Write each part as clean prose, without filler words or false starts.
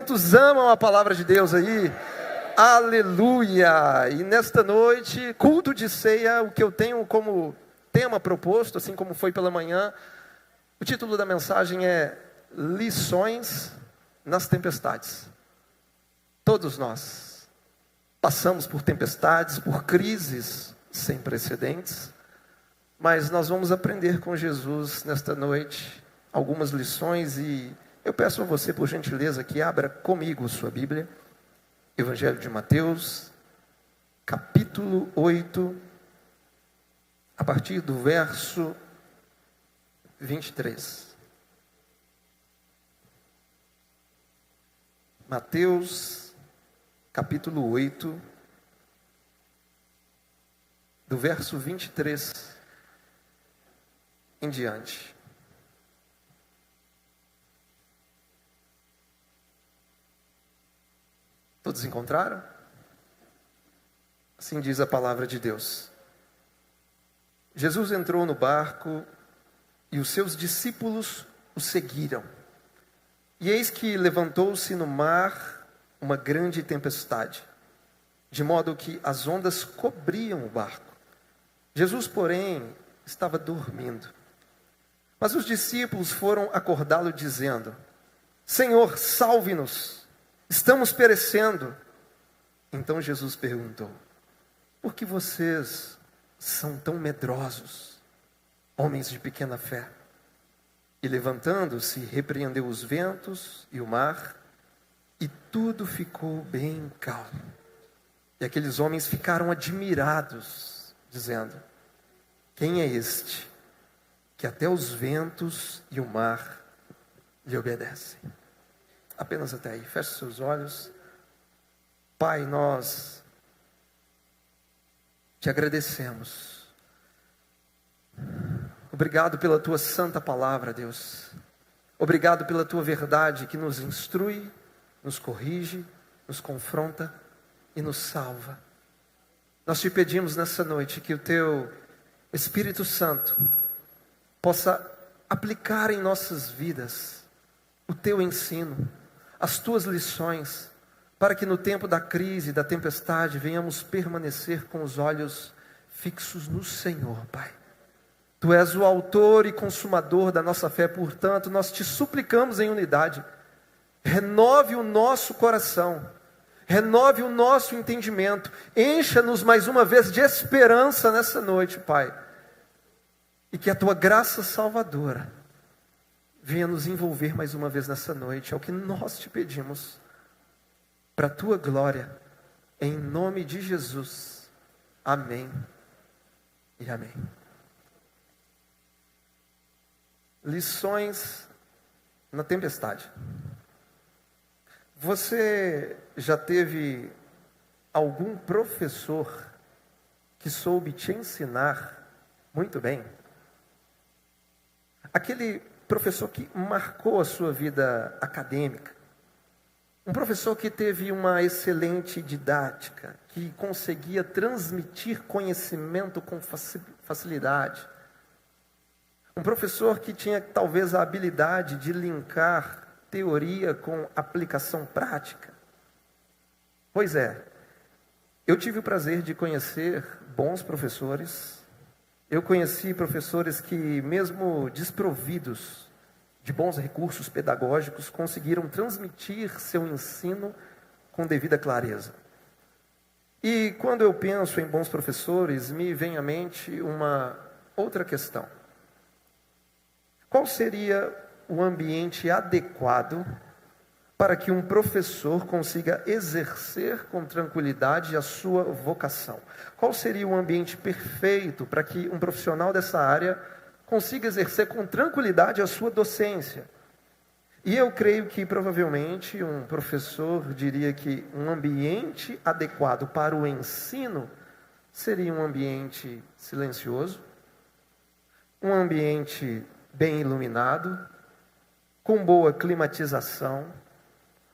Quantos amam a palavra de Deus aí? Aleluia! E nesta noite, culto de ceia, o que eu tenho como tema proposto, assim como foi pela manhã, o título da mensagem é Lições nas Tempestades. Todos nós passamos por tempestades, por crises sem precedentes, mas nós vamos aprender com Jesus nesta noite algumas lições e eu peço a você, por gentileza, que abra comigo sua Bíblia, Evangelho de Mateus, capítulo 8, a partir do verso 23. Mateus, capítulo 8, do verso 23 em diante. Todos encontraram? Assim diz a palavra de Deus. Jesus entrou no barco e os seus discípulos o seguiram. E eis que levantou-se no mar uma grande tempestade, de modo que as ondas cobriam o barco. Jesus, porém, estava dormindo. Mas os discípulos foram acordá-lo dizendo: Senhor, salve-nos! Estamos perecendo. Então Jesus perguntou: por que vocês são tão medrosos, homens de pequena fé? E levantando-se, repreendeu os ventos e o mar, e tudo ficou bem calmo. E aqueles homens ficaram admirados, dizendo: quem é este, que até os ventos e o mar lhe obedecem? Apenas até aí, feche seus olhos. Pai, nós te agradecemos. Obrigado pela tua santa palavra, Deus. Obrigado pela tua verdade que nos instrui, nos corrige, nos confronta e nos salva. Nós te pedimos nessa noite que o teu Espírito Santo possa aplicar em nossas vidas o teu ensino, as tuas lições, para que no tempo da crise, da tempestade, venhamos permanecer com os olhos fixos no Senhor, Pai. Tu és o autor e consumador da nossa fé, portanto, nós te suplicamos em unidade. Renove o nosso coração, renove o nosso entendimento, encha-nos mais uma vez de esperança nessa noite, Pai. E que a tua graça salvadora venha nos envolver mais uma vez nessa noite. É o que nós te pedimos, para a tua glória, em nome de Jesus. Amém e amém. Lições na tempestade. Você já teve algum professor que soube te ensinar muito bem? Aquele professor que marcou a sua vida acadêmica. Um professor que teve uma excelente didática, que conseguia transmitir conhecimento com facilidade. Um professor que tinha talvez a habilidade de linkar teoria com aplicação prática. Pois é, eu tive o prazer de conhecer bons professores. Eu conheci professores que, mesmo desprovidos de bons recursos pedagógicos, conseguiram transmitir seu ensino com devida clareza. E quando eu penso em bons professores, me vem à mente uma outra questão. Qual seria o ambiente adequado para que um professor consiga exercer com tranquilidade a sua vocação? Qual seria o ambiente perfeito para que um profissional dessa área consiga exercer com tranquilidade a sua docência? E eu creio que provavelmente um professor diria que um ambiente adequado para o ensino seria um ambiente silencioso, um ambiente bem iluminado, com boa climatização,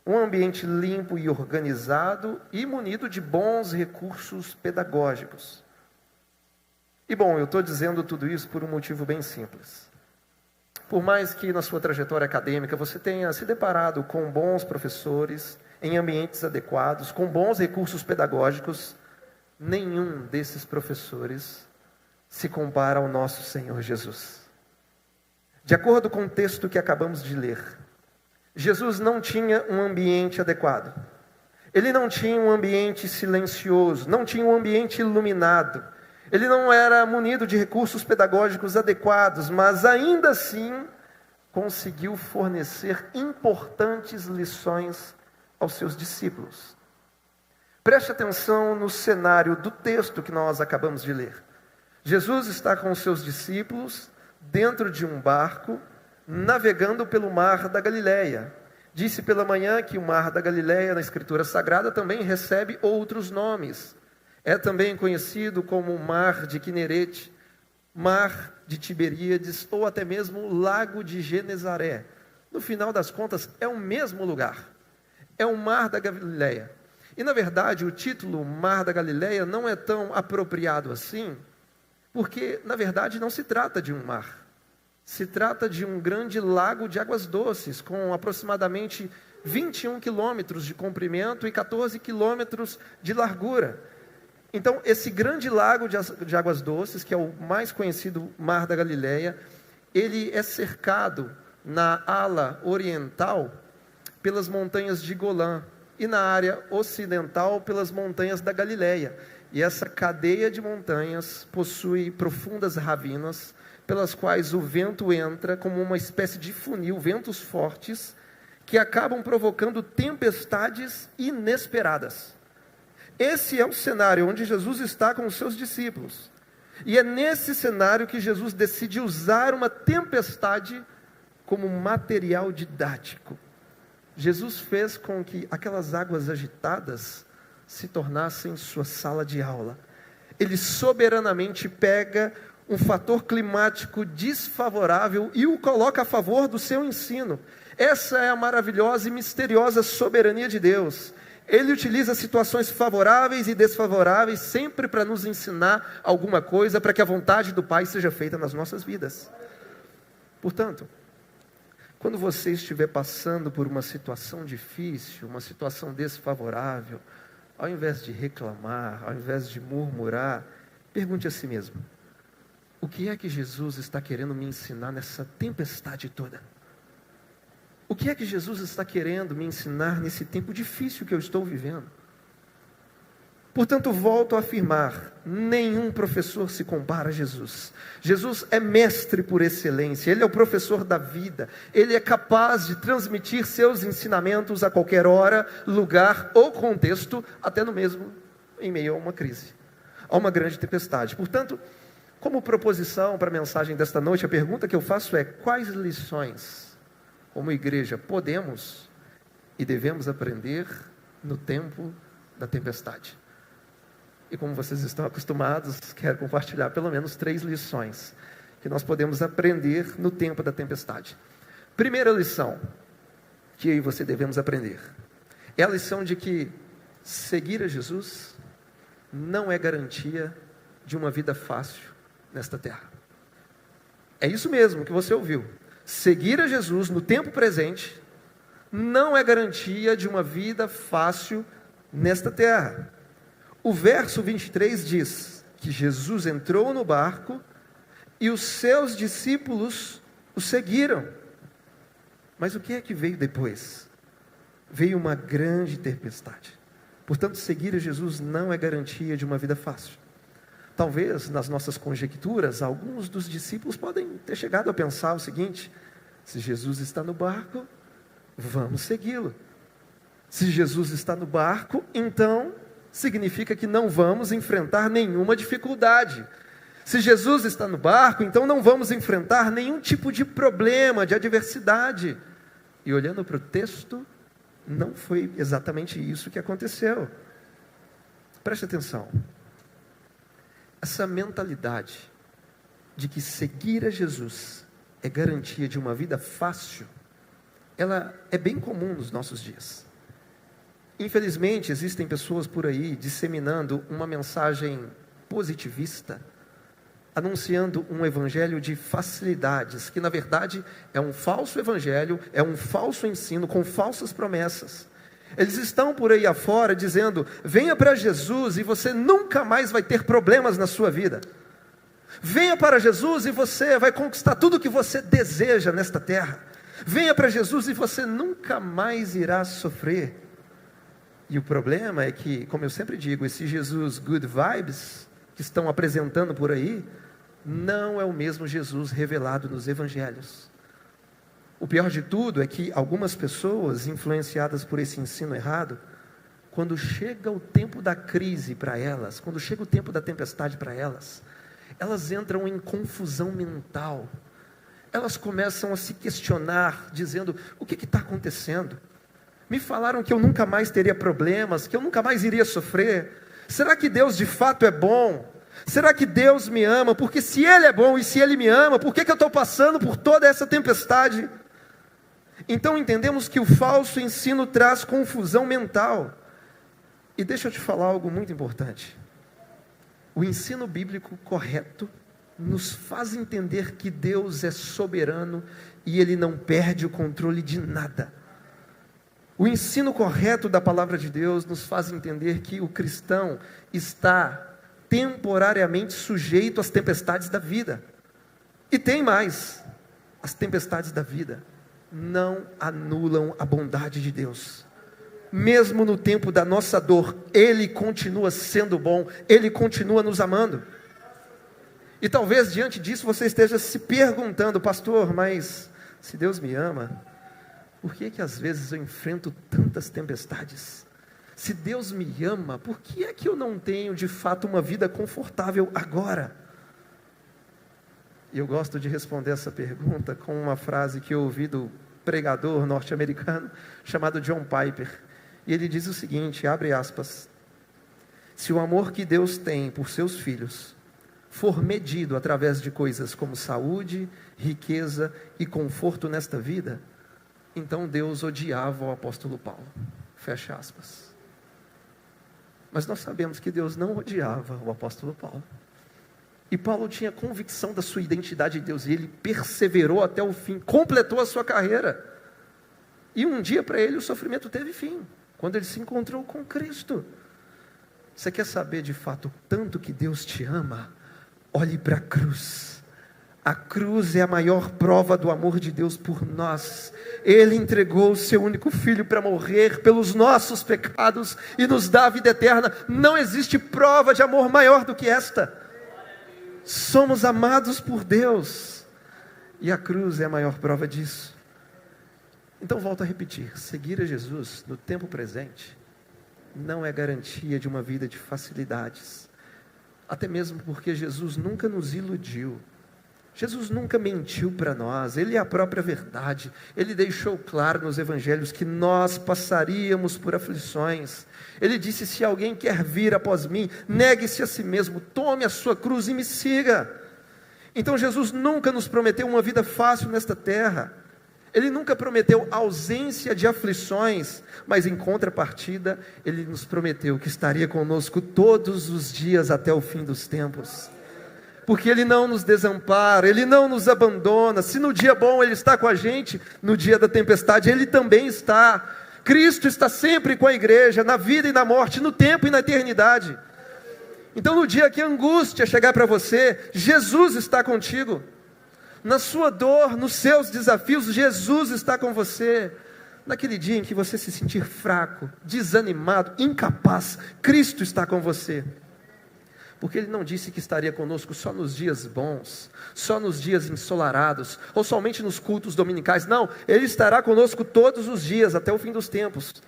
um ambiente limpo e organizado e munido de bons recursos pedagógicos. E bom, eu estou dizendo tudo isso por um motivo bem simples. por mais que na sua trajetória acadêmica você tenha se deparado com bons professores, em ambientes adequados, com bons recursos pedagógicos, nenhum desses professores se compara ao nosso Senhor Jesus. De acordo com o texto que acabamos de ler, Jesus não tinha um ambiente adequado. Ele não tinha um ambiente silencioso, não tinha um ambiente iluminado. Ele não era munido de recursos pedagógicos adequados, mas ainda assim conseguiu fornecer importantes lições aos seus discípulos. Preste atenção no cenário do texto que nós acabamos de ler. Jesus está com os seus discípulos dentro de um barco, navegando pelo mar da Galileia. Disse pela manhã que o mar da Galileia, na Escritura Sagrada, também recebe outros nomes. É também conhecido como mar de Quinerete, mar de Tiberíades ou até mesmo lago de Genezaré. No final das contas, é o mesmo lugar. É o mar da Galileia. E na verdade, o título Mar da Galileia não é tão apropriado assim, porque na verdade não se trata de um mar. Se trata de um grande lago de águas doces, com aproximadamente 21 quilômetros de comprimento e 14 quilômetros de largura. Então, esse grande lago de águas doces, que é o mais conhecido Mar da Galileia, ele é cercado na ala oriental pelas montanhas de Golã e na área ocidental pelas montanhas da Galileia. E essa cadeia de montanhas possui profundas ravinas, pelas quais o vento entra como uma espécie de funil, ventos fortes, que acabam provocando tempestades inesperadas. Esse é o cenário onde Jesus está com os seus discípulos. E é nesse cenário que Jesus decide usar uma tempestade como material didático. Jesus fez com que aquelas águas agitadas se tornassem sua sala de aula. Ele soberanamente pega um fator climático desfavorável e o coloca a favor do seu ensino. Essa é a maravilhosa e misteriosa soberania de Deus. Ele utiliza situações favoráveis e desfavoráveis sempre para nos ensinar alguma coisa, para que a vontade do Pai seja feita nas nossas vidas. Portanto, quando você estiver passando por uma situação difícil, uma situação desfavorável, ao invés de reclamar, ao invés de murmurar, pergunte a si mesmo: o que é que Jesus está querendo me ensinar nessa tempestade toda? O que é que Jesus está querendo me ensinar nesse tempo difícil que eu estou vivendo? Portanto, volto a afirmar, nenhum professor se compara a Jesus. Jesus é mestre por excelência, Ele é o professor da vida, Ele é capaz de transmitir seus ensinamentos a qualquer hora, lugar ou contexto, até no mesmo em meio a uma crise, a uma grande tempestade. Portanto, como proposição para a mensagem desta noite, a pergunta que eu faço é: quais lições, como igreja, podemos e devemos aprender no tempo da tempestade? E como vocês estão acostumados, quero compartilhar pelo menos 3 lições que nós podemos aprender no tempo da tempestade. Primeira lição que eu e você devemos aprender é a lição de que seguir a Jesus não é garantia de uma vida fácil nesta terra. É isso mesmo que você ouviu. Seguir a Jesus no tempo presente não é garantia de uma vida fácil nesta terra. O verso 23 diz que Jesus entrou no barco e os seus discípulos o seguiram. Mas o que é que veio depois? Veio uma grande tempestade. Portanto, seguir a Jesus não é garantia de uma vida fácil. Talvez, nas nossas conjecturas, alguns dos discípulos podem ter chegado a pensar o seguinte: se Jesus está no barco, vamos segui-lo. Se Jesus está no barco, então significa que não vamos enfrentar nenhuma dificuldade. Se Jesus está no barco, então não vamos enfrentar nenhum tipo de problema, de adversidade. E olhando para o texto, não foi exatamente isso que aconteceu. Preste atenção. Essa mentalidade de que seguir a Jesus é garantia de uma vida fácil, ela é bem comum nos nossos dias. Infelizmente, existem pessoas por aí disseminando uma mensagem positivista, anunciando um evangelho de facilidades, que na verdade é um falso evangelho, é um falso ensino com falsas promessas. Eles estão por aí afora dizendo: venha para Jesus e você nunca mais vai ter problemas na sua vida. Venha para Jesus e você vai conquistar tudo o que você deseja nesta terra. Venha para Jesus e você nunca mais irá sofrer. E o problema é que, como eu sempre digo, esse Jesus good vibes que estão apresentando por aí, não é o mesmo Jesus revelado nos evangelhos. O pior de tudo é que algumas pessoas, influenciadas por esse ensino errado, quando chega o tempo da crise para elas, quando chega o tempo da tempestade para elas, elas entram em confusão mental. Elas começam a se questionar, dizendo: o que está acontecendo? Me falaram que eu nunca mais teria problemas, que eu nunca mais iria sofrer. Será que Deus de fato é bom? Será que Deus me ama? Porque se Ele é bom e se Ele me ama, por que eu estou passando por toda essa tempestade? Então entendemos que o falso ensino traz confusão mental. E deixa eu te falar algo muito importante. O ensino bíblico correto nos faz entender que Deus é soberano e Ele não perde o controle de nada. O ensino correto da palavra de Deus nos faz entender que o cristão está temporariamente sujeito às tempestades da vida. E tem mais: as tempestades da vida não anulam a bondade de Deus. Mesmo no tempo da nossa dor, Ele continua sendo bom, Ele continua nos amando. E talvez diante disso você esteja se perguntando: pastor, mas se Deus me ama, por que às vezes eu enfrento tantas tempestades? Se Deus me ama, por que é que eu não tenho de fato uma vida confortável agora? E eu gosto de responder essa pergunta com uma frase que eu ouvi do pregador norte-americano chamado John Piper. E ele diz o seguinte, abre aspas: se o amor que Deus tem por seus filhos for medido através de coisas como saúde, riqueza e conforto nesta vida, então Deus odiava o apóstolo Paulo. Fecha aspas. Mas nós sabemos que Deus não odiava o apóstolo Paulo. E Paulo tinha convicção da sua identidade de Deus, e ele perseverou até o fim, completou a sua carreira. E um dia para ele o sofrimento teve fim, quando ele se encontrou com Cristo. Você quer saber de fato o tanto que Deus te ama? Olhe para a cruz. A cruz é a maior prova do amor de Deus por nós. Ele entregou o seu único filho para morrer pelos nossos pecados e nos dar a vida eterna. Não existe prova de amor maior do que esta. Somos amados por Deus, e a cruz é a maior prova disso. Então volto a repetir: seguir a Jesus no tempo presente não é garantia de uma vida de facilidades, até mesmo porque Jesus nunca nos iludiu. Jesus nunca mentiu para nós, Ele é a própria verdade. Ele deixou claro nos evangelhos que nós passaríamos por aflições. Ele disse: se alguém quer vir após mim, negue-se a si mesmo, tome a sua cruz e me siga. Então Jesus nunca nos prometeu uma vida fácil nesta terra. Ele nunca prometeu ausência de aflições, mas em contrapartida, Ele nos prometeu que estaria conosco todos os dias até o fim dos tempos. Porque Ele não nos desampara, Ele não nos abandona. Se no dia bom Ele está com a gente, no dia da tempestade Ele também está. Cristo está sempre com a igreja, na vida e na morte, no tempo e na eternidade. Então no dia que a angústia chegar para você, Jesus está contigo. Na sua dor, nos seus desafios, Jesus está com você. Naquele dia em que você se sentir fraco, desanimado, incapaz, Cristo está com você. Porque Ele não disse que estaria conosco só nos dias bons, só nos dias ensolarados, ou somente nos cultos dominicais. Não, Ele estará conosco todos os dias, até o fim dos tempos.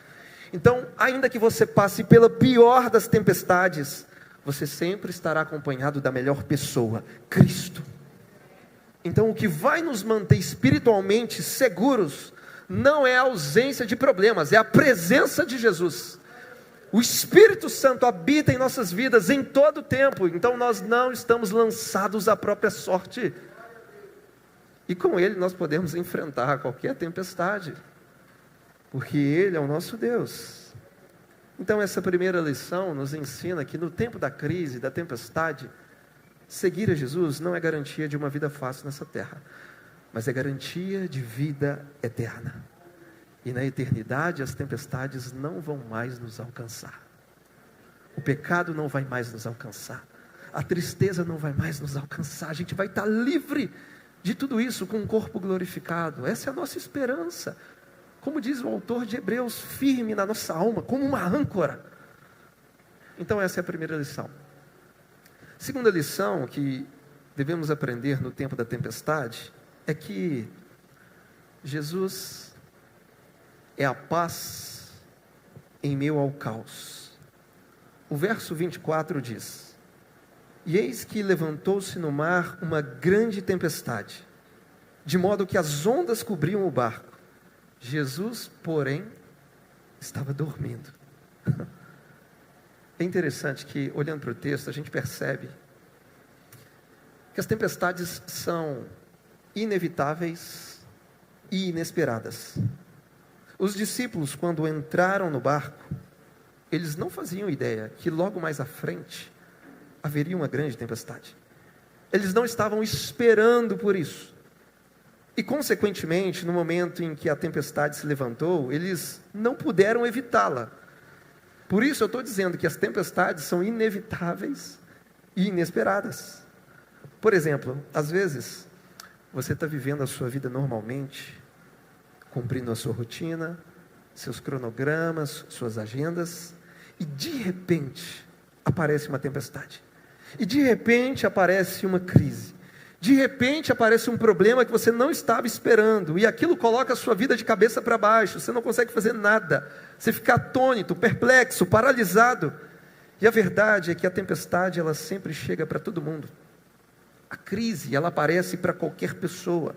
Então, ainda que você passe pela pior das tempestades, você sempre estará acompanhado da melhor pessoa, Cristo. Então, o que vai nos manter espiritualmente seguros, não é a ausência de problemas, é a presença de Jesus. O Espírito Santo habita em nossas vidas em todo o tempo. Então nós não estamos lançados à própria sorte. E com Ele nós podemos enfrentar qualquer tempestade. Porque Ele é o nosso Deus. Então essa primeira lição nos ensina que no tempo da crise, da tempestade, seguir a Jesus não é garantia de uma vida fácil nessa terra, mas é garantia de vida eterna. E na eternidade as tempestades não vão mais nos alcançar. O pecado não vai mais nos alcançar. A tristeza não vai mais nos alcançar. A gente vai estar livre de tudo isso com um corpo glorificado. Essa é a nossa esperança. Como diz o autor de Hebreus, firme na nossa alma, como uma âncora. Então essa é a primeira lição. Segunda lição que devemos aprender no tempo da tempestade é que Jesus é a paz em meio ao caos. O verso 24 diz: e eis que levantou-se no mar uma grande tempestade, de modo que as ondas cobriam o barco. Jesus, porém, estava dormindo. É interessante que, olhando para o texto, a gente percebe que as tempestades são inevitáveis e inesperadas. Os discípulos, quando entraram no barco, eles não faziam ideia que logo mais à frente haveria uma grande tempestade. Eles não estavam esperando por isso. E, consequentemente, no momento em que a tempestade se levantou, eles não puderam evitá-la. Por isso eu estou dizendo que as tempestades são inevitáveis e inesperadas. Por exemplo, às vezes, você está vivendo a sua vida normalmente, cumprindo a sua rotina, seus cronogramas, suas agendas, e de repente aparece uma tempestade. E de repente aparece uma crise. De repente aparece um problema que você não estava esperando, e aquilo coloca a sua vida de cabeça para baixo, você não consegue fazer nada, você fica atônito, perplexo, paralisado. E a verdade é que a tempestade, ela sempre chega para todo mundo. A crise, ela aparece para qualquer pessoa,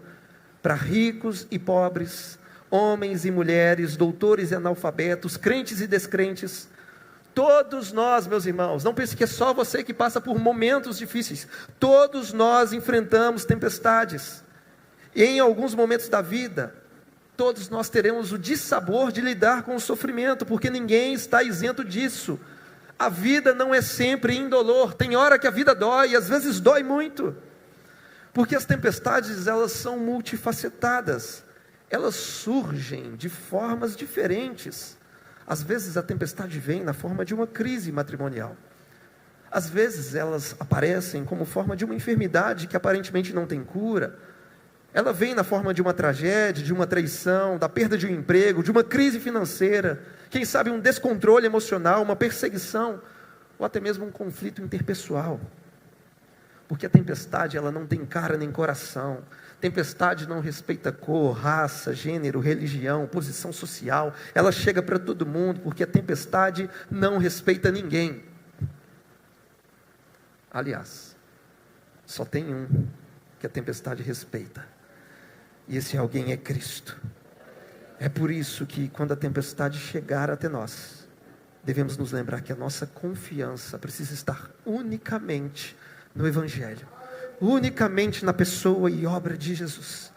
para ricos e pobres, homens e mulheres, doutores e analfabetos, crentes e descrentes. Todos nós, meus irmãos, não pense que é só você que passa por momentos difíceis. Todos nós enfrentamos tempestades. E em alguns momentos da vida, todos nós teremos o dissabor de lidar com o sofrimento, porque ninguém está isento disso. A vida não é sempre indolor. Tem hora que a vida dói, e às vezes dói muito. Porque as tempestades, elas são multifacetadas. Elas surgem de formas diferentes. Às vezes a tempestade vem na forma de uma crise matrimonial. Às vezes elas aparecem como forma de uma enfermidade que aparentemente não tem cura. Ela vem na forma de uma tragédia, de uma traição, da perda de um emprego, de uma crise financeira, quem sabe um descontrole emocional, uma perseguição, ou até mesmo um conflito interpessoal. Porque a tempestade, ela não tem cara nem coração. Tempestade não respeita cor, raça, gênero, religião, posição social. Ela chega para todo mundo, porque a tempestade não respeita ninguém. Aliás, só tem um que a tempestade respeita. E esse alguém é Cristo. É por isso que quando a tempestade chegar até nós, devemos nos lembrar que a nossa confiança precisa estar unicamente no Evangelho. Unicamente na pessoa e obra de Jesus.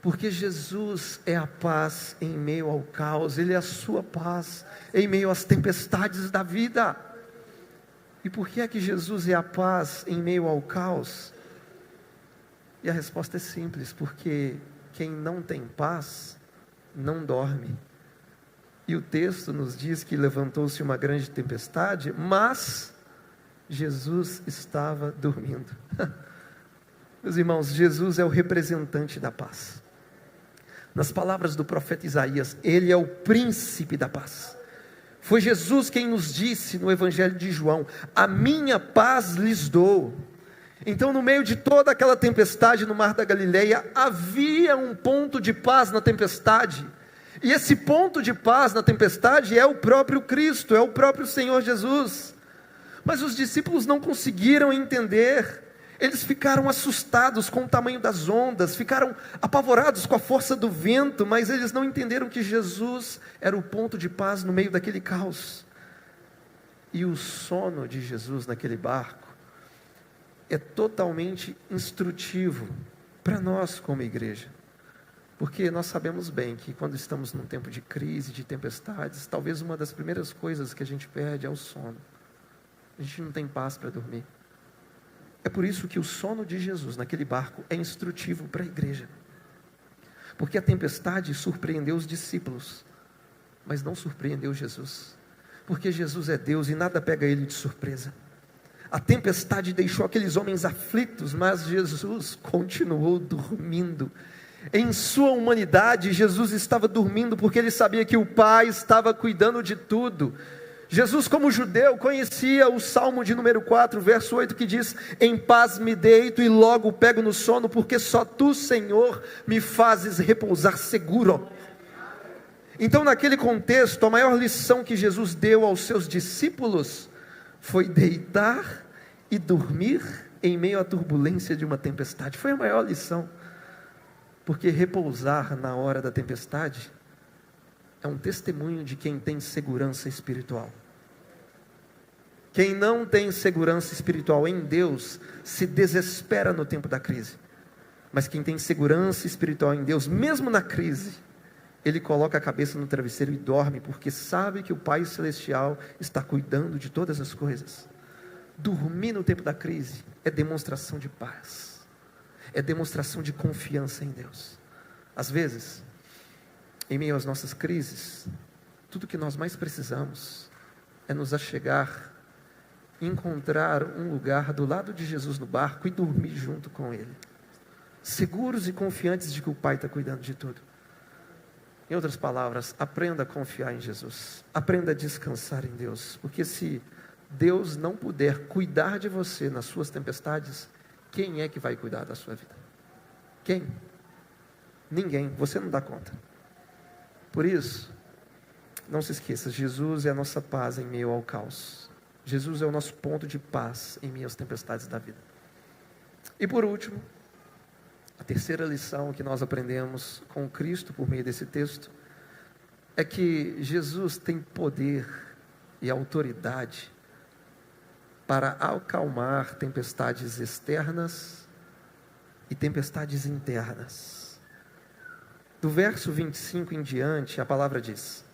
Porque Jesus é a paz em meio ao caos. Ele é a sua paz em meio às tempestades da vida. E por que é que Jesus é a paz em meio ao caos? E a resposta é simples: porque quem não tem paz não dorme. E o texto nos diz que levantou-se uma grande tempestade, mas Jesus estava dormindo. Meus irmãos, Jesus é o representante da paz. Nas palavras do profeta Isaías, ele é o príncipe da paz. Foi Jesus quem nos disse no Evangelho de João: a minha paz lhes dou. Então, no meio de toda aquela tempestade no mar da Galileia, havia um ponto de paz na tempestade. E esse ponto de paz na tempestade é o próprio Cristo, é o próprio Senhor Jesus. Mas os discípulos não conseguiram entender. Eles ficaram assustados com o tamanho das ondas, ficaram apavorados com a força do vento, mas eles não entenderam que Jesus era o ponto de paz no meio daquele caos. E o sono de Jesus naquele barco é totalmente instrutivo para nós como igreja. Porque nós sabemos bem que quando estamos num tempo de crise, de tempestades, talvez uma das primeiras coisas que a gente perde é o sono. A gente não tem paz para dormir. É por isso que o sono de Jesus naquele barco é instrutivo para a igreja. Porque a tempestade surpreendeu os discípulos, mas não surpreendeu Jesus. Porque Jesus é Deus e nada pega ele de surpresa. A tempestade deixou aqueles homens aflitos, mas Jesus continuou dormindo. Em sua humanidade, Jesus estava dormindo porque ele sabia que o Pai estava cuidando de tudo. Jesus, como judeu, conhecia o Salmo de número 4, verso 8, que diz: em paz me deito e logo pego no sono, porque só tu, Senhor, me fazes repousar seguro. Então, naquele contexto, a maior lição que Jesus deu aos seus discípulos foi deitar e dormir em meio à turbulência de uma tempestade. Foi a maior lição, porque repousar na hora da tempestade é um testemunho de quem tem segurança espiritual. Quem não tem segurança espiritual em Deus se desespera no tempo da crise. Mas quem tem segurança espiritual em Deus, mesmo na crise, ele coloca a cabeça no travesseiro e dorme, porque sabe que o Pai Celestial está cuidando de todas as coisas. Dormir no tempo da crise é demonstração de paz, é demonstração de confiança em Deus. Às vezes, em meio às nossas crises, tudo que nós mais precisamos é nos achegar, encontrar um lugar do lado de Jesus no barco e dormir junto com Ele, seguros e confiantes de que o Pai está cuidando de tudo. Em outras palavras, aprenda a confiar em Jesus, aprenda a descansar em Deus, porque se Deus não puder cuidar de você nas suas tempestades, quem é que vai cuidar da sua vida? Quem? Ninguém, você não dá conta. Por isso, não se esqueça, Jesus é a nossa paz em meio ao caos. Jesus é o nosso ponto de paz em meio às tempestades da vida. E por último, a terceira lição que nós aprendemos com Cristo por meio desse texto é que Jesus tem poder e autoridade para acalmar tempestades externas e tempestades internas. Do verso 25 em diante, a palavra diz: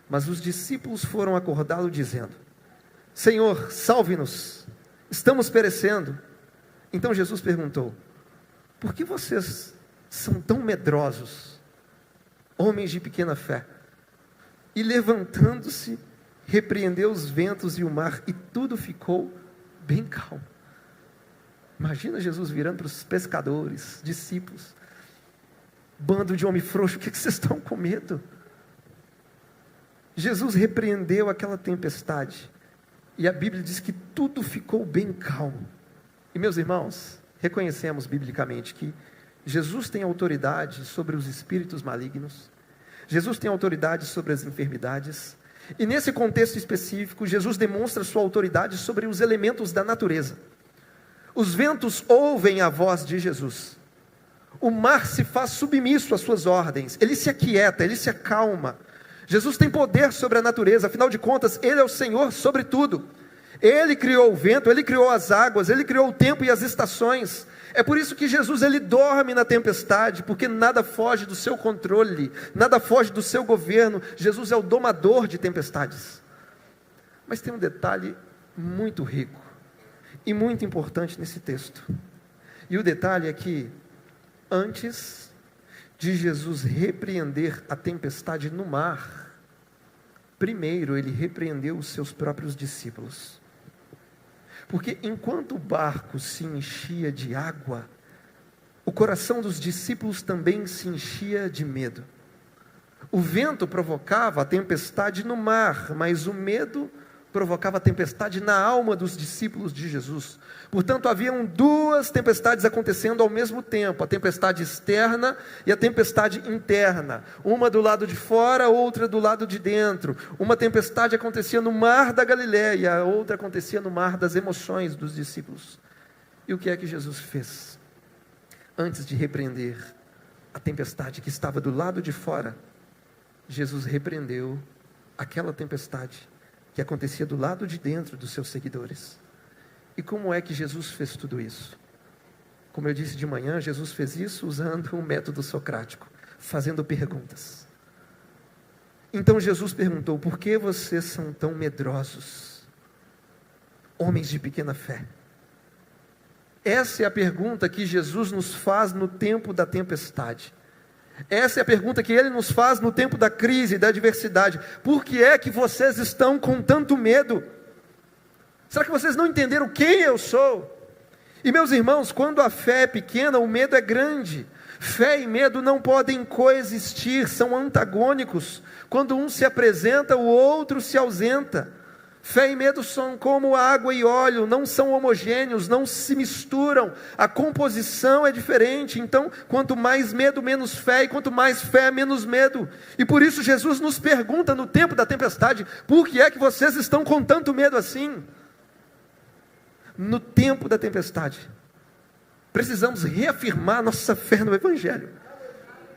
mas os discípulos foram acordá-lo dizendo: Senhor, salve-nos, estamos perecendo. Então Jesus perguntou: por que vocês são tão medrosos, homens de pequena fé? E levantando-se, repreendeu os ventos e o mar, e tudo ficou bem calmo. Imagina Jesus virando para os pescadores, discípulos: bando de homem frouxo, o que vocês estão com medo? Jesus repreendeu aquela tempestade, e a Bíblia diz que tudo ficou bem calmo. E meus irmãos, reconhecemos biblicamente que Jesus tem autoridade sobre os espíritos malignos, Jesus tem autoridade sobre as enfermidades, e nesse contexto específico, Jesus demonstra sua autoridade sobre os elementos da natureza. Os ventos ouvem a voz de Jesus, o mar se faz submisso às suas ordens, ele se aquieta, ele se acalma. Jesus tem poder sobre a natureza, afinal de contas, Ele é o Senhor sobre tudo. Ele criou o vento, Ele criou as águas, Ele criou o tempo e as estações. É por isso que Jesus, Ele dorme na tempestade, porque nada foge do seu controle, nada foge do seu governo. Jesus é o domador de tempestades. Mas tem um detalhe muito rico e muito importante nesse texto. E o detalhe é que, antes de Jesus repreender a tempestade no mar, primeiro Ele repreendeu os seus próprios discípulos. Porque enquanto o barco se enchia de água, o coração dos discípulos também se enchia de medo. O vento provocava a tempestade no mar, mas o medo provocava a tempestade na alma dos discípulos de Jesus. Portanto, haviam duas tempestades acontecendo ao mesmo tempo: a tempestade externa e a tempestade interna, uma do lado de fora, outra do lado de dentro. Uma tempestade acontecia no mar da Galileia, a outra acontecia no mar das emoções dos discípulos. E o que é que Jesus fez? Antes de repreender a tempestade que estava do lado de fora, Jesus repreendeu aquela tempestade que acontecia do lado de dentro dos seus seguidores. E como é que Jesus fez tudo isso? Como eu disse de manhã, Jesus fez isso usando um método socrático, fazendo perguntas. Então Jesus perguntou: por que vocês são tão medrosos, homens de pequena fé? Essa é a pergunta que Jesus nos faz no tempo da tempestade. Essa é a pergunta que Ele nos faz no tempo da crise, da adversidade. Por que é que vocês estão com tanto medo? Será que vocês não entenderam quem eu sou? E meus irmãos, quando a fé é pequena, o medo é grande. Fé e medo não podem coexistir, são antagônicos. Quando um se apresenta, o outro se ausenta. Fé e medo são como água e óleo, não são homogêneos, não se misturam, a composição é diferente. Então, quanto mais medo, menos fé, e quanto mais fé, menos medo. E por isso Jesus nos pergunta no tempo da tempestade: por que é que vocês estão com tanto medo assim? No tempo da tempestade, precisamos reafirmar a nossa fé no Evangelho,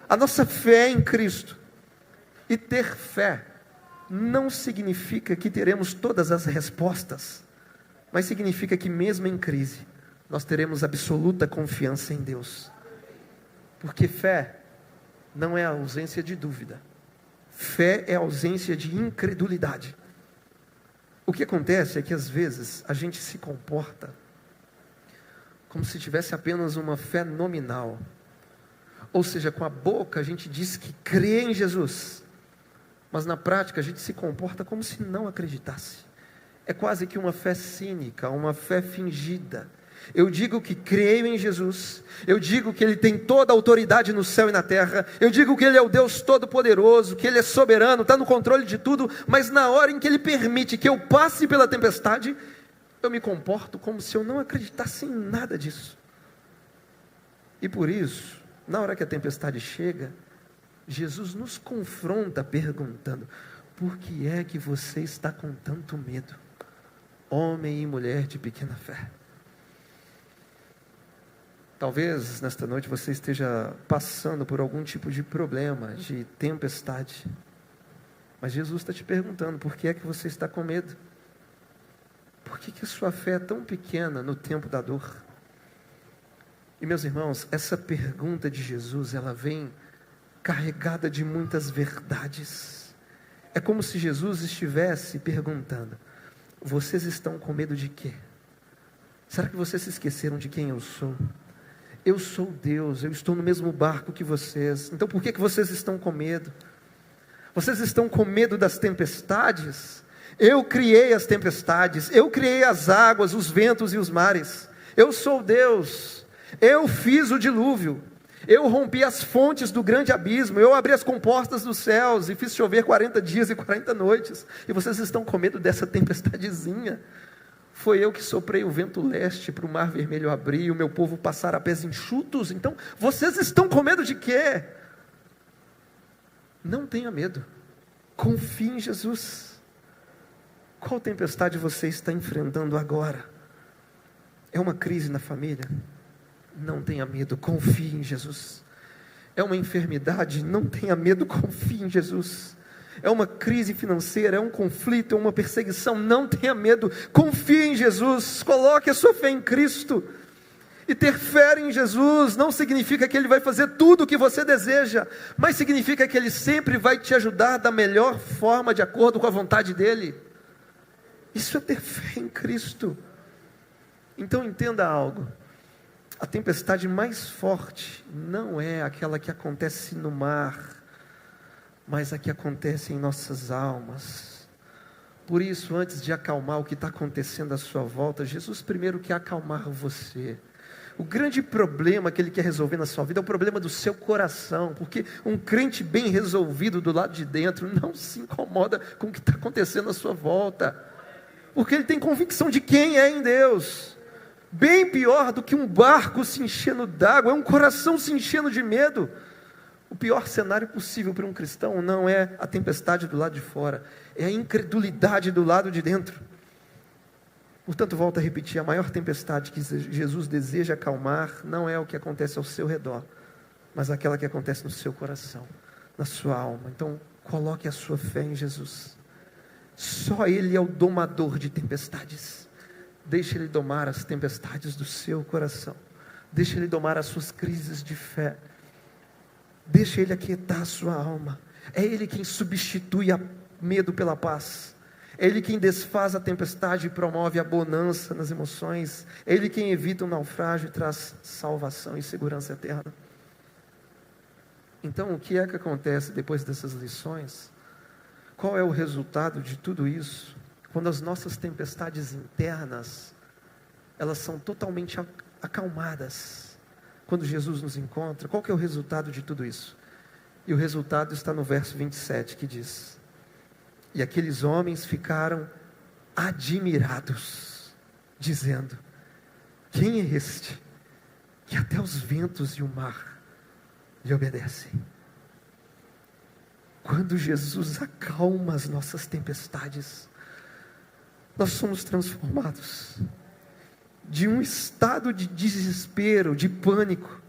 a nossa fé em Cristo. E ter fé não significa que teremos todas as respostas, mas significa que mesmo em crise, nós teremos absoluta confiança em Deus. Porque fé não é a ausência de dúvida, fé é a ausência de incredulidade. O que acontece é que às vezes a gente se comporta como se tivesse apenas uma fé nominal. Ou seja, com a boca a gente diz que crê em Jesus, mas na prática a gente se comporta como se não acreditasse. É quase que uma fé cínica, uma fé fingida. Eu digo que creio em Jesus, eu digo que Ele tem toda a autoridade no céu e na terra, eu digo que Ele é o Deus Todo-Poderoso, que Ele é soberano, está no controle de tudo, mas na hora em que Ele permite que eu passe pela tempestade, eu me comporto como se eu não acreditasse em nada disso. E por isso, na hora que a tempestade chega, Jesus nos confronta perguntando: por que é que você está com tanto medo, homem e mulher de pequena fé? Talvez nesta noite você esteja passando por algum tipo de problema, de tempestade, mas Jesus está te perguntando: por que é que você está com medo? Por que a sua fé é tão pequena no tempo da dor? E meus irmãos, essa pergunta de Jesus, ela vem carregada de muitas verdades. É como se Jesus estivesse perguntando: vocês estão com medo de quê? Será que vocês se esqueceram de quem eu sou? Eu sou Deus, eu estou no mesmo barco que vocês. Então por que vocês estão com medo? Vocês estão com medo das tempestades? Eu criei as tempestades, eu criei as águas, os ventos e os mares. Eu sou Deus, eu fiz o dilúvio, eu rompi as fontes do grande abismo, eu abri as comportas dos céus e fiz chover 40 dias e 40 noites. E vocês estão com medo dessa tempestadezinha? Foi eu que soprei o vento leste para o mar vermelho abrir e o meu povo passar a pés enxutos. Então vocês estão com medo de quê? Não tenha medo, confie em Jesus. Qual tempestade você está enfrentando agora? É uma crise na família? Não tenha medo, confie em Jesus. É uma enfermidade? Não tenha medo, confie em Jesus. É uma crise financeira, é um conflito, é uma perseguição? Não tenha medo, confie em Jesus. Coloque a sua fé em Cristo. E ter fé em Jesus não significa que Ele vai fazer tudo o que você deseja, mas significa que Ele sempre vai te ajudar da melhor forma, de acordo com a vontade dEle. Isso é ter fé em Cristo. Então entenda algo: a tempestade mais forte não é aquela que acontece no mar, mas a que acontece em nossas almas. Por isso, antes de acalmar o que está acontecendo à sua volta, Jesus primeiro quer acalmar você. O grande problema que Ele quer resolver na sua vida é o problema do seu coração, porque um crente bem resolvido do lado de dentro não se incomoda com o que está acontecendo à sua volta, porque ele tem convicção de quem é em Deus. Bem pior do que um barco se enchendo d'água é um coração se enchendo de medo. O pior cenário possível para um cristão não é a tempestade do lado de fora, é a incredulidade do lado de dentro. Portanto, volto a repetir: a maior tempestade que Jesus deseja acalmar não é o que acontece ao seu redor, mas aquela que acontece no seu coração, na sua alma. Então, coloque a sua fé em Jesus. Só Ele é o domador de tempestades. Deixe Ele domar as tempestades do seu coração. Deixe Ele domar as suas crises de fé. Deixe Ele aquietar a sua alma. É Ele quem substitui o medo pela paz. É Ele quem desfaz a tempestade e promove a bonança nas emoções. É Ele quem evita o naufrágio e traz salvação e segurança eterna. Então, o que é que acontece depois dessas lições? Qual é o resultado de tudo isso? Quando as nossas tempestades internas, elas são totalmente acalmadas. Quando Jesus nos encontra, qual que é o resultado de tudo isso? E o resultado está no verso 27, que diz: e aqueles homens ficaram admirados, dizendo: quem é este, que até os ventos e o mar lhe obedecem? Quando Jesus acalma as nossas tempestades, nós somos transformados de um estado de desespero, de pânico.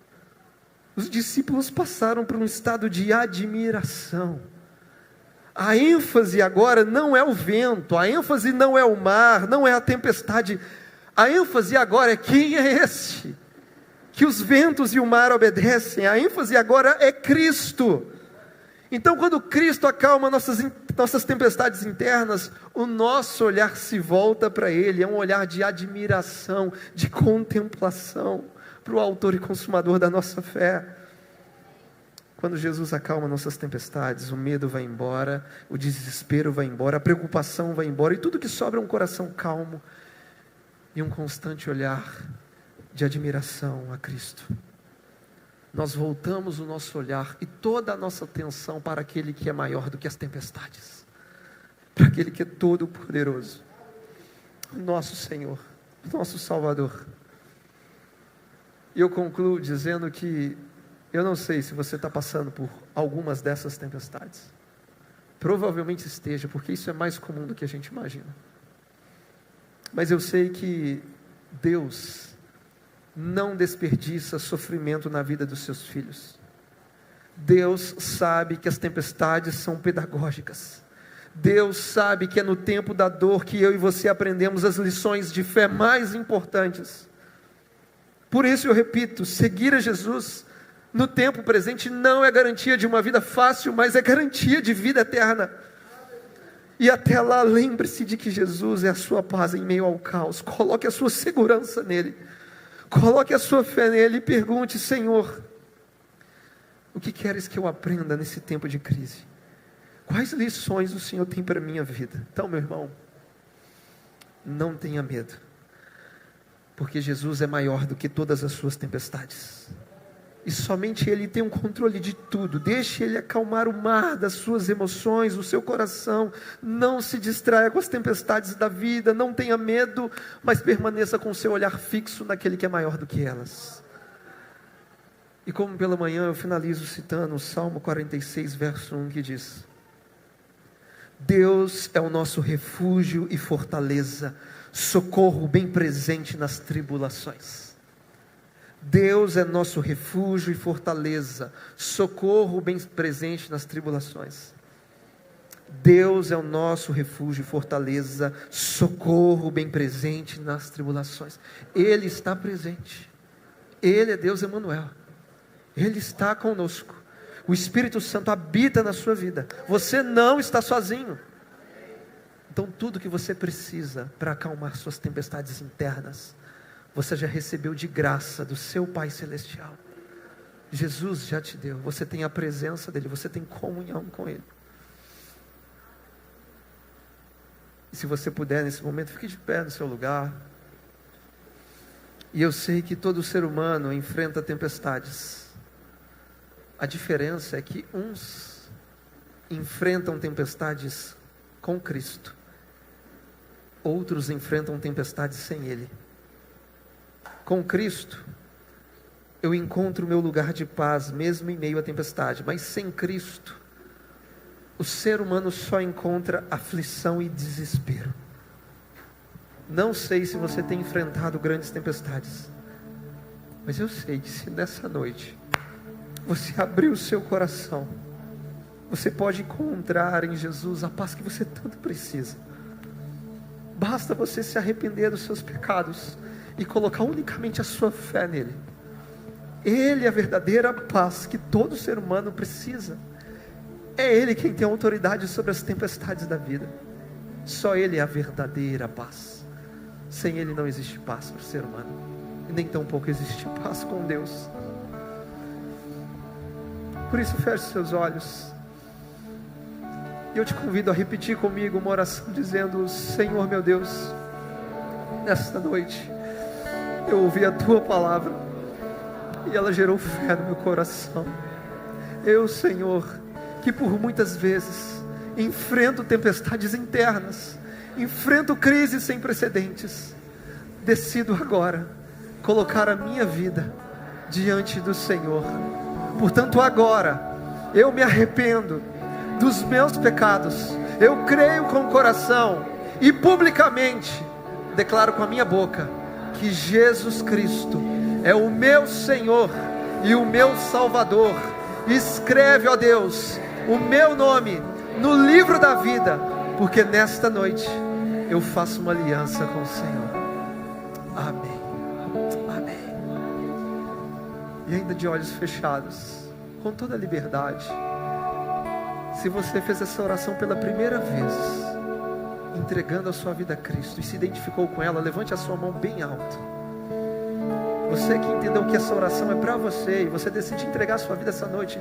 Os discípulos passaram por um estado de admiração. A ênfase agora não é o vento, a ênfase não é o mar, não é a tempestade. A ênfase agora é: quem é este que os ventos e o mar obedecem? A ênfase agora é Cristo. Então, quando Cristo acalma nossas tempestades internas, o nosso olhar se volta para Ele. É um olhar de admiração, de contemplação, para o autor e consumador da nossa fé. Quando Jesus acalma nossas tempestades, o medo vai embora, o desespero vai embora, a preocupação vai embora, e tudo que sobra é um coração calmo e um constante olhar de admiração a Cristo. Nós voltamos o nosso olhar e toda a nossa atenção para aquele que é maior do que as tempestades, para aquele que é todo poderoso, o nosso Senhor, o nosso Salvador. E eu concluo dizendo que eu não sei se você está passando por algumas dessas tempestades. Provavelmente esteja, porque isso é mais comum do que a gente imagina. Mas eu sei que Deus não desperdiça sofrimento na vida dos seus filhos. Deus sabe que as tempestades são pedagógicas. Deus sabe que é no tempo da dor que eu e você aprendemos as lições de fé mais importantes. Por isso eu repito, seguir a Jesus no tempo presente não é garantia de uma vida fácil, mas é garantia de vida eterna. E até lá, lembre-se de que Jesus é a sua paz em meio ao caos. Coloque a sua segurança nele. Coloque a sua fé nele e pergunte: Senhor, o que queres que eu aprenda nesse tempo de crise? Quais lições o Senhor tem para a minha vida? Então, meu irmão, não tenha medo, porque Jesus é maior do que todas as suas tempestades. E somente Ele tem um controle de tudo. Deixe Ele acalmar o mar das suas emoções, o seu coração. Não se distraia com as tempestades da vida. Não tenha medo, mas permaneça com o seu olhar fixo naquele que é maior do que elas. E como pela manhã eu finalizo citando o Salmo 46, verso 1, que diz: Deus é o nosso refúgio e fortaleza, socorro bem presente nas tribulações. Deus é nosso refúgio e fortaleza, socorro bem presente nas tribulações. Deus é o nosso refúgio e fortaleza, socorro bem presente nas tribulações. Ele está presente. Ele é Deus Emanuel. Ele está conosco. O Espírito Santo habita na sua vida. Você não está sozinho. Então tudo que você precisa para acalmar suas tempestades internas, você já recebeu de graça do seu Pai Celestial. Jesus já te deu. Você tem a presença dEle, você tem comunhão com Ele. E se você puder nesse momento, fique de pé no seu lugar. E eu sei que todo ser humano enfrenta tempestades. A diferença é que uns enfrentam tempestades com Cristo, outros enfrentam tempestades sem Ele. Com Cristo, eu encontro o meu lugar de paz, mesmo em meio à tempestade. Mas sem Cristo, o ser humano só encontra aflição e desespero. Não sei se você tem enfrentado grandes tempestades, mas eu sei que se nessa noite você abrir o seu coração, você pode encontrar em Jesus a paz que você tanto precisa. Basta você se arrepender dos seus pecados e colocar unicamente a sua fé nele. Ele é a verdadeira paz que todo ser humano precisa. É Ele quem tem autoridade sobre as tempestades da vida. Só Ele é a verdadeira paz. Sem Ele não existe paz para o ser humano, e nem tampouco existe paz com Deus. Por isso feche seus olhos, e eu te convido a repetir comigo uma oração dizendo: Senhor meu Deus, nesta noite eu ouvi a Tua palavra e ela gerou fé no meu coração. Eu, Senhor, que por muitas vezes enfrento tempestades internas, enfrento crises sem precedentes, decido agora colocar a minha vida diante do Senhor. Portanto, agora eu me arrependo dos meus pecados, eu creio com o coração e publicamente declaro com a minha boca que Jesus Cristo é o meu Senhor e o meu Salvador. Escreve, ó Deus, o meu nome no livro da vida, porque nesta noite eu faço uma aliança com o Senhor. Amém. Amém. E ainda de olhos fechados, com toda a liberdade, se você fez essa oração pela primeira vez, entregando a sua vida a Cristo e se identificou com ela, levante a sua mão bem alto. Você que entendeu que essa oração é para você e você decide entregar a sua vida essa noite,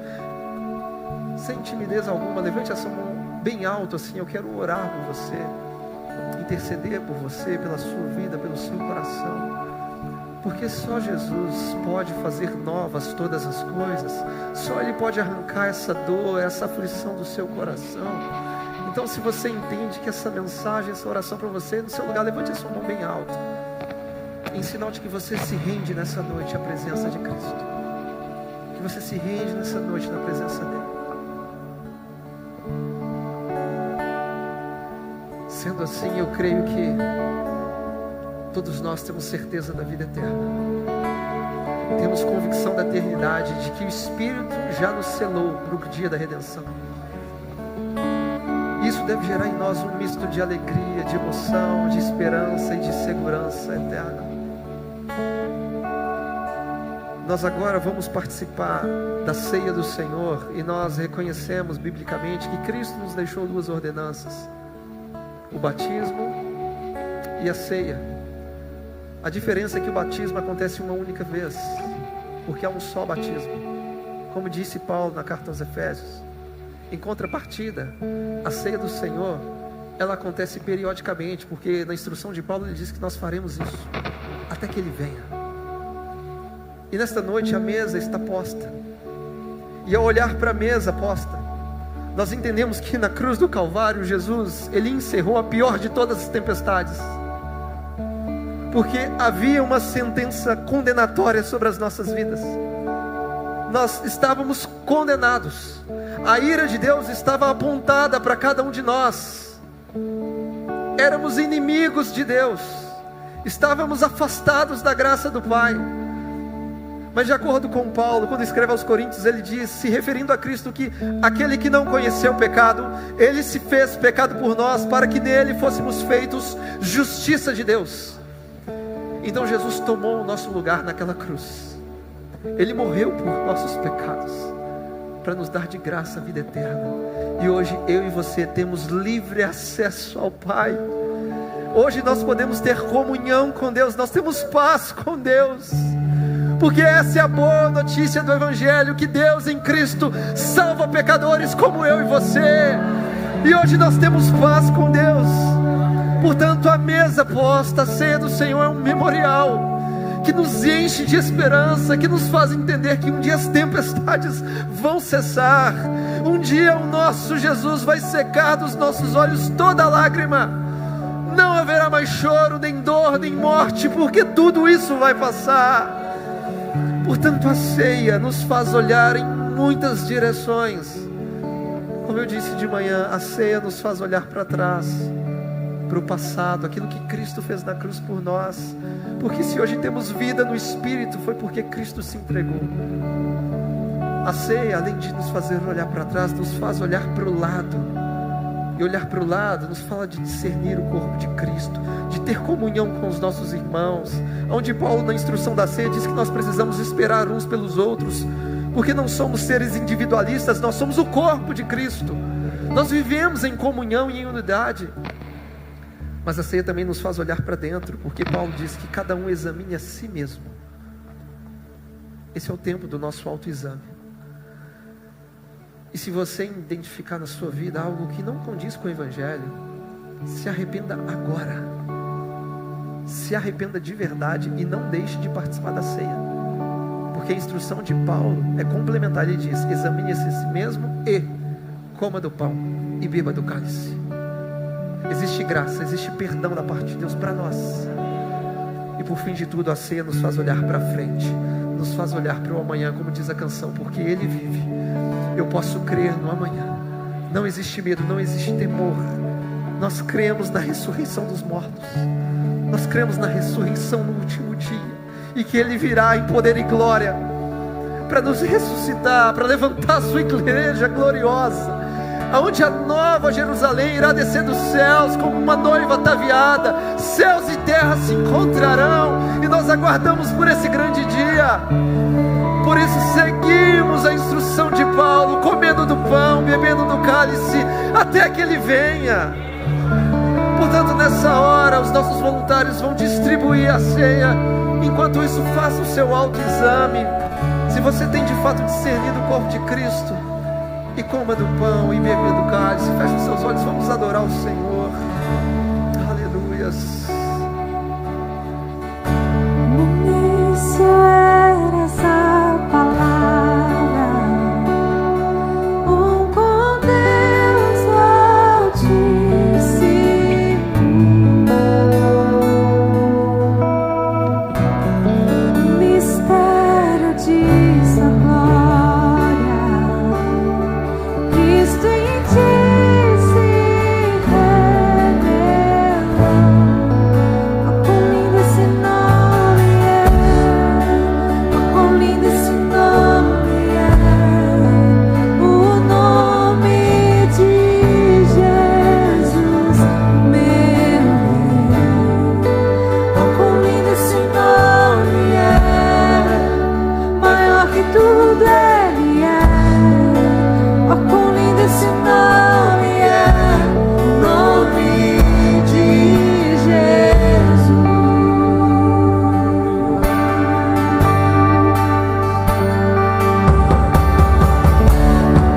sem timidez alguma, levante a sua mão bem alto assim: eu quero orar por você, interceder por você, pela sua vida, pelo seu coração, porque só Jesus pode fazer novas todas as coisas, só Ele pode arrancar essa dor, essa aflição do seu coração. Então, se você entende que essa mensagem, essa oração para você, no seu lugar, levante a sua mão bem alto, em sinal de que você se rende nessa noite à presença de Cristo, que você se rende nessa noite na presença dEle. Sendo assim, eu creio que todos nós temos certeza da vida eterna, temos convicção da eternidade, de que o Espírito já nos selou para o dia da redenção. Isso deve gerar em nós um misto de alegria, de emoção, de esperança e de segurança eterna. Nós agora vamos participar da ceia do Senhor, e nós reconhecemos biblicamente que Cristo nos deixou duas ordenanças: o batismo e a ceia. A diferença é que o batismo acontece uma única vez, porque há um só batismo, como disse Paulo na carta aos Efésios. Em contrapartida, a ceia do Senhor, ela acontece periodicamente, porque na instrução de Paulo ele diz que nós faremos isso até que Ele venha. E nesta noite a mesa está posta, e ao olhar para a mesa posta, nós entendemos que na cruz do Calvário, Jesus, Ele encerrou a pior de todas as tempestades, porque havia uma sentença condenatória sobre as nossas vidas. Nós estávamos condenados, a ira de Deus estava apontada para cada um de nós, éramos inimigos de Deus, estávamos afastados da graça do Pai. Mas de acordo com Paulo, quando escreve aos Coríntios, ele diz, se referindo a Cristo, que aquele que não conheceu o pecado, Ele se fez pecado por nós, para que nele fôssemos feitos justiça de Deus. Então Jesus tomou o nosso lugar naquela cruz, Ele morreu por nossos pecados, para nos dar de graça a vida eterna. E hoje eu e você temos livre acesso ao Pai. Hoje nós podemos ter comunhão com Deus, nós temos paz com Deus, porque essa é a boa notícia do Evangelho, que Deus em Cristo salva pecadores como eu e você, e hoje nós temos paz com Deus. Portanto, a mesa posta, a ceia do Senhor, é um memorial que nos enche de esperança, que nos faz entender que um dia as tempestades vão cessar, um dia o nosso Jesus vai secar dos nossos olhos toda lágrima, não haverá mais choro, nem dor, nem morte, porque tudo isso vai passar. Portanto, a ceia nos faz olhar em muitas direções. Como eu disse de manhã, a ceia nos faz olhar para trás, para o passado, aquilo que Cristo fez na cruz por nós, porque se hoje temos vida no Espírito, foi porque Cristo se entregou. A ceia, além de nos fazer olhar para trás, nos faz olhar para o lado, e olhar para o lado nos fala de discernir o corpo de Cristo, de ter comunhão com os nossos irmãos, onde Paulo na instrução da ceia diz que nós precisamos esperar uns pelos outros, porque não somos seres individualistas, nós somos o corpo de Cristo, nós vivemos em comunhão e em unidade. Mas a ceia também nos faz olhar para dentro, porque Paulo diz que cada um examine a si mesmo. Esse é o tempo do nosso autoexame. E se você identificar na sua vida algo que não condiz com o Evangelho, se arrependa agora. Se arrependa de verdade e não deixe de participar da ceia. Porque a instrução de Paulo é complementar. Ele diz: examine-se a si mesmo e coma do pão e beba do cálice. Existe graça, existe perdão da parte de Deus para nós. E por fim de tudo, a ceia nos faz olhar para frente, nos faz olhar para o amanhã, como diz a canção, porque Ele vive. Eu posso crer no amanhã. Não existe medo, não existe temor. Nós cremos na ressurreição dos mortos. Nós cremos na ressurreição no último dia, e que Ele virá em poder e glória para nos ressuscitar, para levantar a sua igreja gloriosa, aonde a nova Jerusalém irá descer dos céus como uma noiva ataviada. Céus e terra se encontrarão, e nós aguardamos por esse grande dia. Por isso seguimos a instrução de Paulo, comendo do pão, bebendo do cálice, até que Ele venha. Portanto, nessa hora, os nossos voluntários vão distribuir a ceia. Enquanto isso, faça o seu autoexame. Se você tem de fato discernido o corpo de Cristo, e coma do pão e beba do cálice. Feche os seus olhos, vamos adorar o Senhor. Aleluias. No início era essa palavra, com Deus o Altíssimo, mistério de sua glória. Cristo em ti se revelou. Oh, quão lindo esse nome é! Oh, quão lindo esse nome é! O nome de Jesus, meu Rei. Oh, quão lindo esse nome é! Maior que tudo Ele é. Oh, quão lindo esse nome é, o nome de Jesus.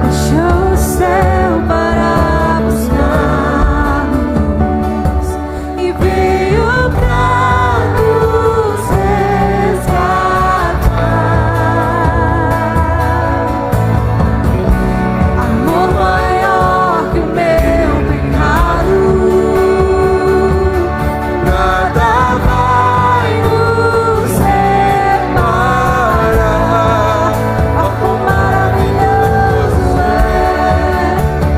Deixou o céu para buscar-nos e veio pra nos resgatar. Amor maior que o meu pecado, nada vai nos separar. Oh, quão maravilhoso é!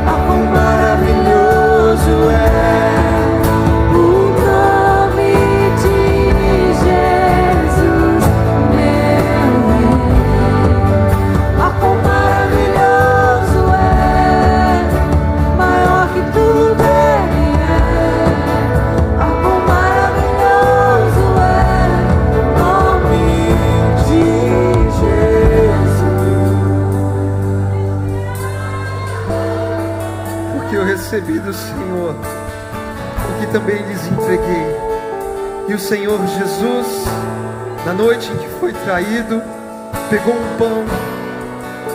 Oh, quão maravilhoso é o nome de Jesus, meu Rei. Oh, quão maravilhoso é! Maior que tudo Ele é. Oh, quão maravilhoso é o nome de Jesus. Porque eu recebi do Senhor o que também lhes entreguei. E o Senhor Jesus, na noite em que foi traído, pegou um pão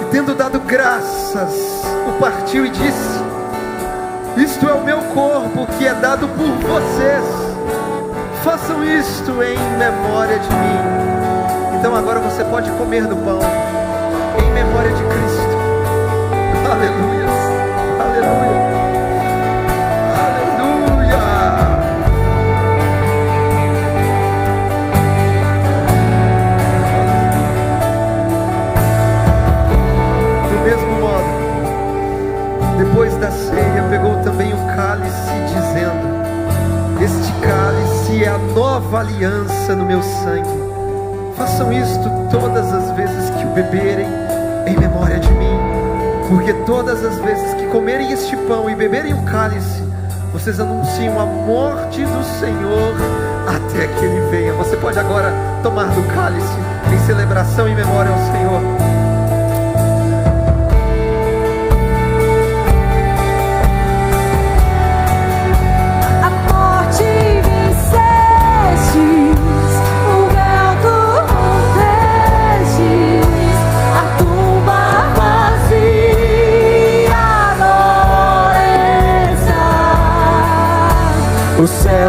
e, tendo dado graças, o partiu e disse: isto é o meu corpo que é dado por vocês. Façam isto em memória de mim. Então agora você pode comer do pão em memória de Cristo. Aleluia. Aleluia. Aleluia. Do mesmo modo, depois da ceia, pegou também o cálice, dizendo: este cálice é a nova aliança no meu sangue. Façam isto todas as vezes que o beberem em memória de mim. Porque todas as vezes que comerem este pão e beberem o cálice, vocês anunciam a morte do Senhor até que Ele venha. Você pode agora tomar do cálice em celebração e memória ao Senhor. A morte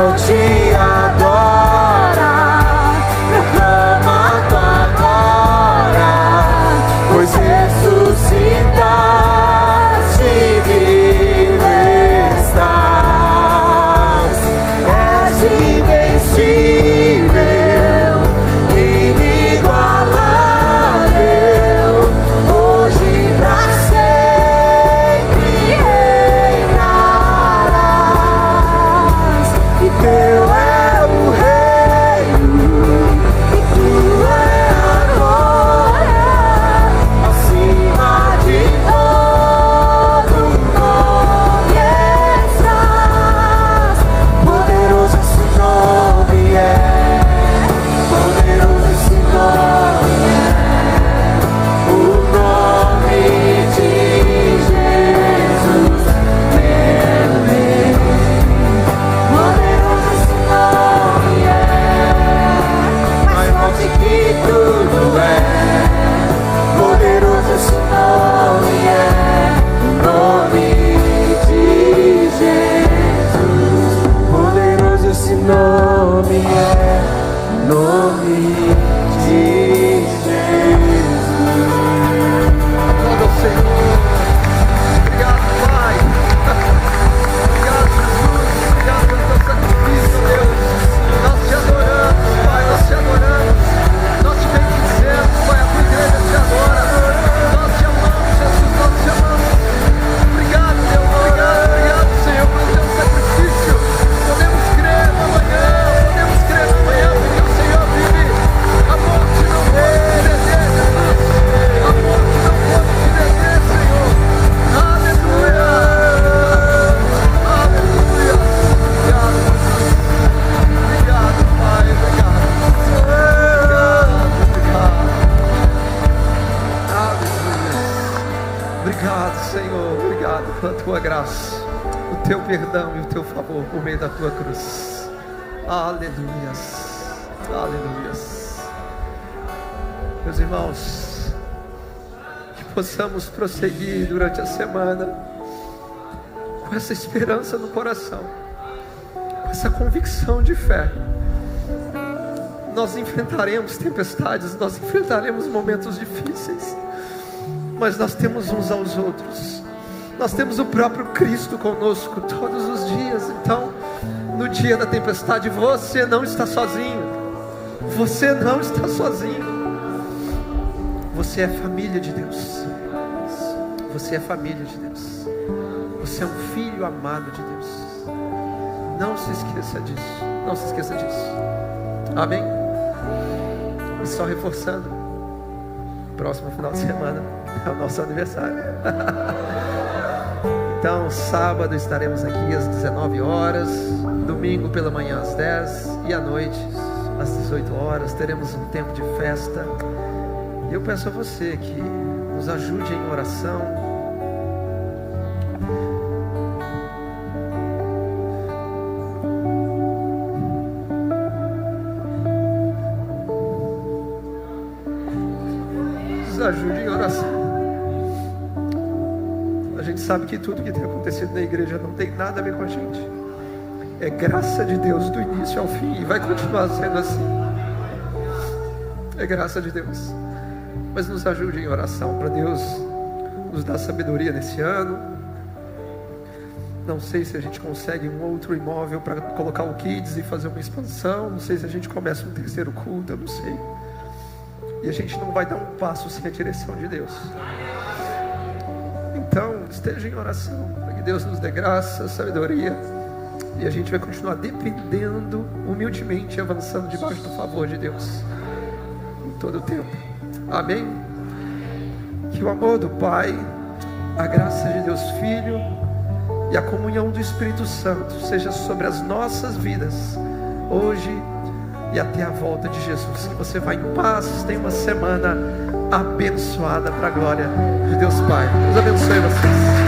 céu te adora, proclama a tua glória, pois ressuscitaste vivo estás. És invencível, inigualável, hoje pra sempre reinarás. E teu é o reino, e tua é a glória, acima de todo nome estás. Poderoso esse nome é, poderoso esse nome é, o nome de Jesus, meu rei. Poderoso esse nome é, mais forte que tudo é. Poderoso esse nome é, o nome de Jesus. Poderoso esse nome é, o nome de Jesus. Glória ao Senhor. Obrigado, Pai. Obrigado, Jesus. Obrigado pelo teu sacrifício, Deus. Nós te adoramos, Pai. Nós te adoramos. Nós te bendizemos, Pai. A tua igreja te adora. Nós te amamos, Jesus. Nós te amamos. Obrigado, Deus. Obrigado, Senhor, pelo teu sacrifício. Podemos crer no amanhã. Podemos crer no amanhã, porque o Senhor vive. A morte não pode te deter, Jesus. A morte não pode te deter, Senhor. Aleluia. Aleluia. Obrigado, Jesus. Obrigado, Pai. Obrigado. Obrigado. Aleluia. Obrigado, Senhor. Obrigado pela tua graça, o teu perdão e o teu favor por meio da tua cruz. Aleluias. Aleluias. Meus irmãos, que possamos prosseguir durante a semana com essa esperança no coração, com essa convicção de fé. Nós enfrentaremos tempestades, nós enfrentaremos momentos difíceis, mas nós temos uns aos outros. Nós temos o próprio Cristo conosco todos os dias. Então, no dia da tempestade, você não está sozinho. Você não está sozinho. Você é família de Deus. Você é família de Deus. Você é um filho amado de Deus. Não se esqueça disso. Não se esqueça disso. Amém? E só reforçando, próximo final de semana é o nosso aniversário. Então, sábado estaremos aqui às 19 horas, domingo pela manhã às 10 e à noite às 18 horas teremos um tempo de festa. E eu peço a você que nos ajude em oração. Nos ajude em oração. A gente sabe que tudo que tem acontecido na igreja não tem nada a ver com a gente. É graça de Deus do início ao fim e vai continuar sendo assim. É graça de Deus. Mas nos ajude em oração para Deus nos dar sabedoria nesse ano. Não sei se a gente consegue um outro imóvel para colocar o Kids e fazer uma expansão. Não sei se a gente começa um terceiro culto, eu não sei. E a gente não vai dar um passo sem a direção de Deus. Então, esteja em oração para que Deus nos dê graça, sabedoria, e a gente vai continuar dependendo, humildemente, avançando debaixo do favor de Deus em todo o tempo. Amém? Que o amor do Pai, a graça de Deus Filho e a comunhão do Espírito Santo seja sobre as nossas vidas hoje e até a volta de Jesus. Que você vá em paz, tenha uma semana abençoada para a glória de Deus Pai. Deus abençoe vocês.